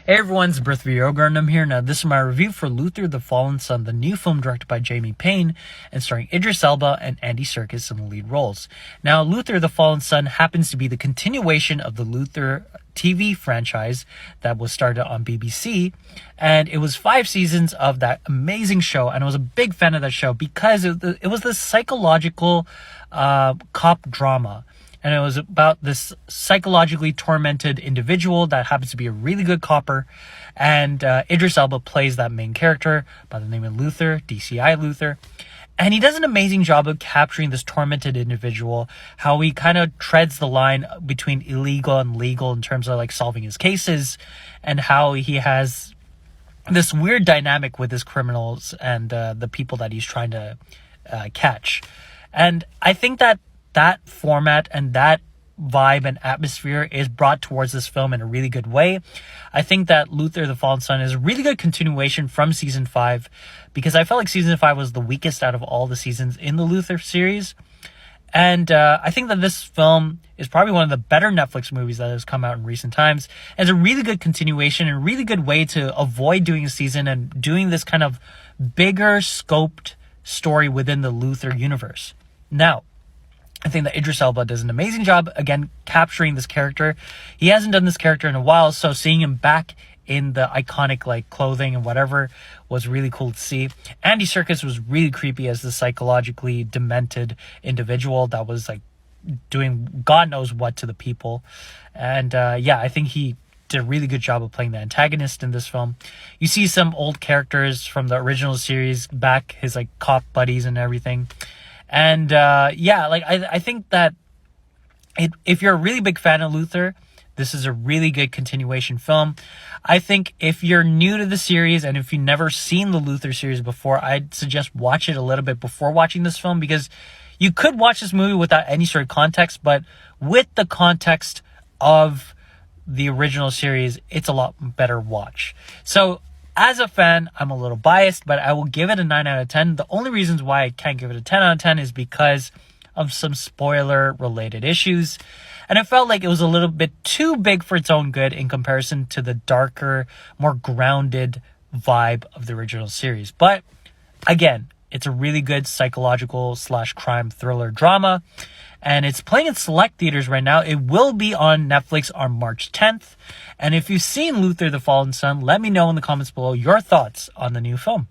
Hey everyone, it's Birth of Yoga, I'm here. Now, this is my review for Luther the Fallen Sun, the new film directed by Jamie Payne and starring Idris Elba and Andy Serkis in the lead roles. Now, Luther the Fallen Sun happens to be the continuation of the Luther TV franchise that was started on BBC, and it was 5 seasons of that amazing show, and I was a big fan of that show because it was this psychological cop drama. And it was about this psychologically tormented individual that happens to be a really good copper. And Idris Elba plays that main character by the name of Luther, DCI Luther. And he does an amazing job of capturing this tormented individual, how he kind of treads the line between illegal and legal in terms of like solving his cases, and how he has this weird dynamic with his criminals and the people that he's trying to catch. And I think that format and that vibe and atmosphere is brought towards this film in a really good way. I think that Luther the Fallen Sun is a really good continuation from season 5, because I felt like season 5 was the weakest out of all the seasons in the Luther series. And I think that this film is probably one of the better Netflix movies that has come out in recent times. It's a really good continuation and a really good way to avoid doing a season and doing this kind of bigger scoped story within the Luther universe. Now, I think that Idris Elba does an amazing job, again, capturing this character. He hasn't done this character in a while, so seeing him back in the iconic like clothing and whatever was really cool to see. Andy Serkis was really creepy as the psychologically demented individual that was like doing God knows what to the people. And I think he did a really good job of playing the antagonist in this film. You see some old characters from the original series back, his like cop buddies and everything. And I think that if you're a really big fan of Luther, this is a really good continuation film. I think if you're new to the series and if you've never seen the Luther series before, I'd suggest watch it a little bit before watching this film, because you could watch this movie without any sort of context, but with the context of the original series, it's a lot better watch. So, as a fan, I'm a little biased, but I will give it a 9 out of 10. The only reasons why I can't give it a 10 out of 10 is because of some spoiler-related issues. And I felt like it was a little bit too big for its own good in comparison to the darker, more grounded vibe of the original series. But, again, it's a really good psychological/crime thriller drama. And it's playing in select theaters right now. It will be on Netflix on March 10th. And if you've seen Luther the Fallen Sun, let me know in the comments below your thoughts on the new film.